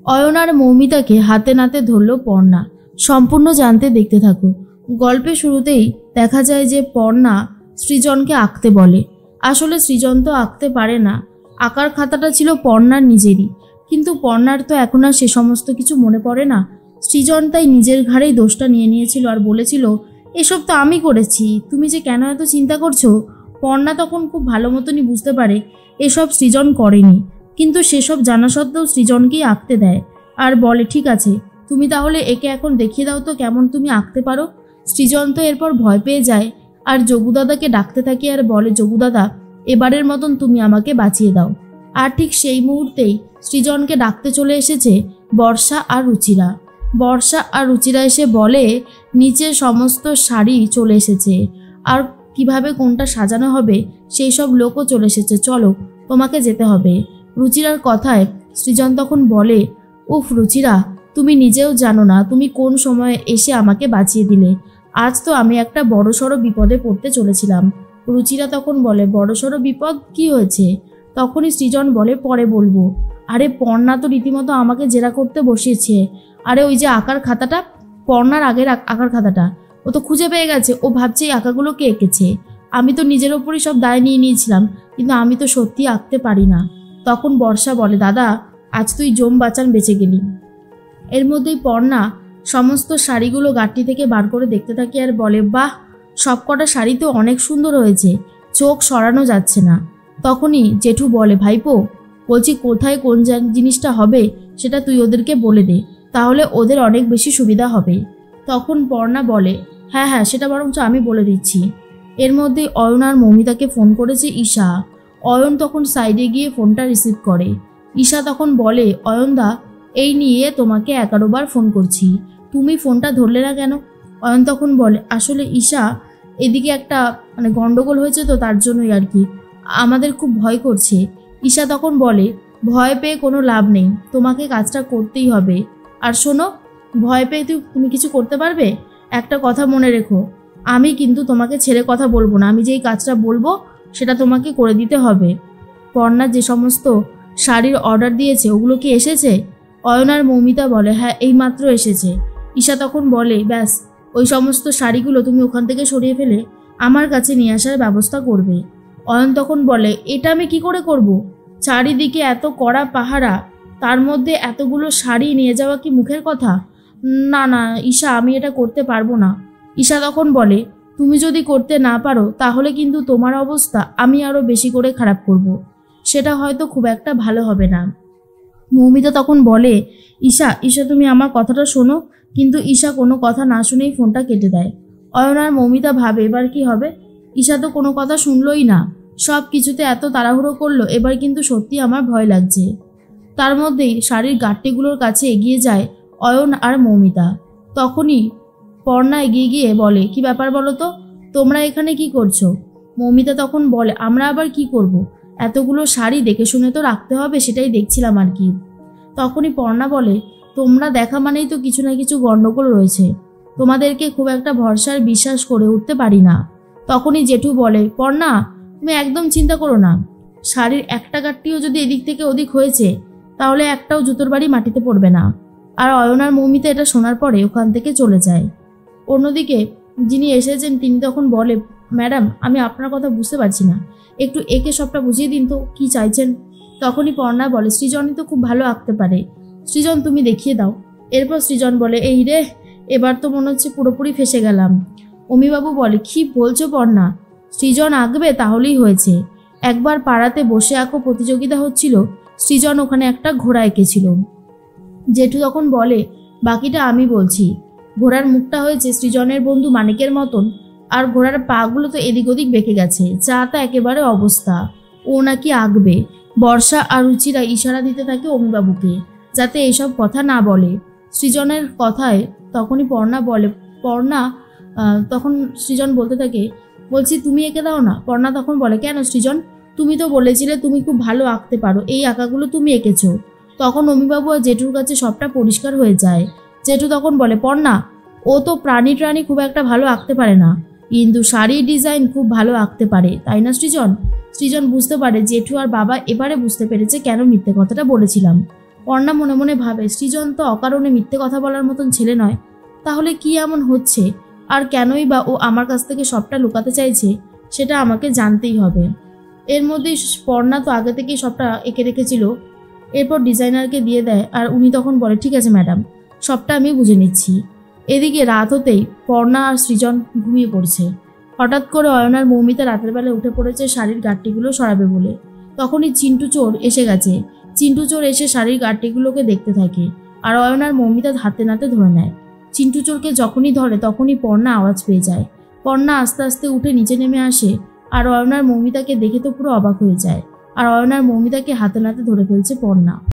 অয়ন আর মৌমিতাকে হাতে নাতে ধরল পর্ণা। সম্পূর্ণ জানতে দেখতে থাকো। গল্পের শুরুতেই দেখা যায় যে পর্ণা সৃজনকে আঁকতে বলে। আসলে সৃজন তো আঁকতে পারে না, আঁকার খাতাটা ছিল পর্ণার নিজেরই, কিন্তু পর্ণার তো এখন আর সে সমস্ত কিছু মনে পড়ে না। সৃজন তাই নিজের ঘাড়েই দোষটা নিয়ে নিয়েছিল আর বলেছিল, এসব তো আমি করেছি, তুমি যে কেন এত চিন্তা করছো। পর্ণা তখন খুব ভালো মতনই বুঝতে পারে এসব সৃজন করেনি, কিন্তু সেসব জানা সত্ত্বেও সৃজনকেই আঁকতে দেয় আর বলে, ঠিক আছে তুমি তাহলে একে এখন দেখিয়ে দাও তো কেমন তুমি আঁকতে পারো। সৃজন তো এরপর ভয় পেয়ে যায় আর যোগুদাদাকে ডাকতে থাকে আর বলে, যোগুদাদা এবারের মতন তুমি আমাকে বাঁচিয়ে দাও। আর ঠিক সেই মুহূর্তেই সৃজনকে ডাকতে চলে এসেছে বর্ষা আর রুচিরা। বর্ষা আর রুচিরা এসে বলে, নিচে সমস্ত শাড়ি চলে এসেছে আর কিভাবে কোনটা সাজানো হবে সেই সব লোকও চলে এসেছে, চলো তোমাকে যেতে হবে। রুচিরার কথায় সৃজন তখন বলে, উফ রুচিরা, তুমি নিজেও জানো না তুমি কোন সময়ে এসে আমাকে বাঁচিয়ে দিলে। আজ তো আমি একটা বড়সড় বিপদে পড়তে চলেছিলাম। রুচিরা তখন বলে, বড়সড় বিপদ কি হয়েছে? তখনই সৃজন বলে, পরে বলবো। আরে পর্ণা তো রীতিমতো আমাকে জেরা করতে বসিয়েছে। আরে ওই যে আঁকার খাতাটা, পর্ণার আগের আঁকার খাতাটা, ও তো খুঁজে পেয়ে গেছে। ও ভাবছে এই আঁকাগুলো কে এঁকেছে। আমি তো নিজের ওপরই সব দায় নিয়ে নিয়েছিলাম, কিন্তু আমি তো সত্যি আঁকতে পারি না। তখন বর্ষা বলে, দাদা আজ তুই জম বাঁচান বেঁচে গেলি। এর মধ্যেই পর্ণা সমস্ত শাড়িগুলো গাঁটটি থেকে বার করে দেখতে থাকে আর বলে, বাহ সবকটা শাড়ি তো অনেক সুন্দর হয়েছে, চোখ সরানো যাচ্ছে না। তখনই জেঠু বলে, ভাইপো বলছি কোথায় কোন জিনিসটা হবে সেটা তুই ওদেরকে বলে দে, তাহলে ওদের অনেক বেশি সুবিধা হবে। তখন পর্ণা বলে, হ্যাঁ হ্যাঁ সেটা বরঞ্চ আমি বলে দিচ্ছি। এর মধ্যে অয়ন আর মৌমিতাকে ফোন করেছে ঈশা। অয়ন তখন সাইডে গিয়ে ফোনটা রিসিভ করে। ঈশা তখন বলে, অয়নদা এই নিয়ে তোমাকে 11 বার ফোন করছি, তুমি ফোনটা ধরলে না কেন? অয়ন তখন বলে, আসলে ঈশা এদিকে একটা গন্ডগোল হয়েছে তো তার জন্যই আর কি, আমাদের খুব ভয় করছে। ঈশা তখন বলে, ভয় পেয়ে কোনো লাভ নেই, তোমাকে কাজটা করতেই হবে। আর শোনো, ভয় পেয়ে তুমি কিছু করতে পারবে? একটা কথা মনে রেখো, আমি কিন্তু তোমাকে ছেড়ে কথা বলবো না, আমি যেই কাজটা বলবো সেটা তোমাকে করে দিতে হবে। পর্ণা যে সমস্ত শাড়ির অর্ডার দিয়েছে ওগুলো কি এসেছে? অয়ন আর মৌমিতা বলে, হ্যাঁ এইমাত্র এসেছে। ঈশা তখন বলে, ব্যাস ওই সমস্ত শাড়িগুলো তুমি ওখান থেকে সরিয়ে ফেলে আমার কাছে নিয়ে আসার ব্যবস্থা করবে। অয়ন তখন বলে, এটা আমি কি করে করব? চারিদিকে এত কড়া পাহারা, তার মধ্যে এতগুলো শাড়ি নিয়ে যাওয়া কি মুখের কথা? না না ঈশা, আমি এটা করতে পারবো না। ঈশা তখন বলে, তুমি যদি করতে না পারো তাহলে কিন্তু তোমার অবস্থা আমি আরও বেশি করে খারাপ করব, সেটা হয়তো খুব একটা ভালো হবে না। মৌমিতা তখন বলে, ঈশা ঈশা তুমি আমার কথাটা শোনো। কিন্তু ঈশা কোনো কথা না শুনেই ফোনটা কেটে দেয়। অয়ন আর মৌমিতা ভাবে এবার কি হবে। ঈশা তো কোনো কথা শুনলই না, সব কিছুতে এত তাড়াহুড়ো করলো, এবার কিন্তু সত্যি আমার ভয় লাগছে। তার মধ্যেই শাড়ির গাঁটটিগুলোর কাছে এগিয়ে যায় অয়ন আর মৌমিতা। তখনই পর্ণা এগিয়ে গিয়ে বলে, কি ব্যাপার বলো তো, তোমরা এখানে কি করছো? মৌমিতা তখন বলে, আমরা আবার কি করব, এতগুলো শাড়ি দেখে শুনে তো রাখতে হবে, সেটাই দেখছিলাম আর কি। তখনই পর্ণা বলে, তোমরা দেখা মানেই তো কিছু না কিছু গণ্ডগোল রয়েছে, তোমাদেরকে খুব একটা ভরসার বিশ্বাস করে উঠতে পারি না। তখনই জেঠু বলে, পর্ণা তুমি একদম চিন্তা করো না, শাড়ির একটা গাঁটটিও যদি এদিক থেকে ওদিক হয়েছে তাহলে একটাও জুতোর বাড়ি মাটিতে পড়বে না। আর অয়ন আর মৌমিতা এটা শোনার পরে ওখান থেকে চলে যায়। অন্যদিকে যিনি এসেছেন তিনি তখন বলে, ম্যাডাম আমি আপনার কথা বুঝতে পারছি না, একটু একে সবটা বুঝিয়ে দিন তো কি চাইছেন। তখনই পর্ণা বলে, সৃজনই তো খুব ভালো আঁকতে পারে, সৃজন তুমি দেখিয়ে দাও। এরপর সৃজন বলে, এই রে এবার তো মনে হচ্ছে পুরোপুরি ফেসে গেলাম। অমিবাবু বলে, কি বলছো পর্ণা, সৃজন আঁকবে তাহলেই হয়েছে। একবার পাড়াতে বসে আঁকো প্রতিযোগিতা হচ্ছিল, সৃজন ওখানে একটা ঘোড়া এঁকেছিল। জেঠু তখন বলে, বাকিটা আমি বলছি। ঘোড়ার মুখটা হয়েছে সৃজনের বন্ধু মানিকের মতন, আর ঘোড়ার পাগুলো তো এদিক ওদিক বেঁকে গেছে, যা তা একেবারে অবস্থা। ও নাকি আঁকবে। বর্ষা আর রুচিরা ইশারা দিতে থাকে অমিবাবুকে যাতে এসব কথা না বলে। সৃজনের কথায় তখনই পর্ণা বলে, পর্ণা তখন সৃজন বলতে থাকে, বলছি তুমি এঁকে দাও না। পর্ণা তখন বলে, কেন সৃজন, তুমি তো বলেছিলে তুমি খুব ভালো আঁকতে পারো, এই আঁকাগুলো তুমি এঁকেছো। তখন অমিবাবু আর জেঠুর কাছে সবটা পরিষ্কার হয়ে যায়। জেঠু তখন বলে, পর্ণা ও তো প্রাণী খুব একটা ভালো আঁকতে পারে না, কিন্তু শাড়ির ডিজাইন খুব ভালো আঁকতে পারে, তাই না সৃজন? সৃজন বুঝতে পারে জেঠু আর বাবা এবারে বুঝতে পেরেছে কেন মিথ্যে কথাটা বলেছিলাম। পর্ণা মনে মনে ভাবে সৃজন তো অকারণে মিথ্যে কথা বলার মতন ছেলে নয়, তাহলে কি এমন হচ্ছে আর কেনই বা ও আমার কাছ থেকে সবটা লুকাতে চাইছে সেটা আমাকে জানতেই হবে। এর মধ্যে পর্ণা তো আগে থেকেই সবটা এঁকে রেখেছিল। এরপর ডিজাইনারকে দিয়ে দেয় আর উনি তখন বলে ঠিক আছে ম্যাডাম, সবটা আমি বুঝে নিচ্ছি। এদিকে রাত হতেই পর্ণা আর সৃজন ঘুমিয়ে পড়ছে। হঠাৎ করে অয়ন আর মৌমিতা রাতের বেলা উঠে পড়েছে শাড়ির গাঁটটিগুলো সরাবে বলে। তখনই চিন্টু চোর এসে গেছে। চিন্টু চোর এসে শাড়ির গাঁটটিগুলোকে দেখতে থাকে আর অয়ন আর মৌমিতা হাতে নাতে ধরে নেয়। চিন্টু চোরকে যখনই ধরে তখনই পর্ণা আওয়াজ পেয়ে যায়। পর্ণা আস্তে আস্তে উঠে নিচে নেমে আসে আর অয়ন আর মৌমিতাকে দেখে তো পুরো অবাক হয়ে যায়। আর অয়ন আর মৌমিতাকে হাতে নাতে ধরে ফেলছে পর্ণা।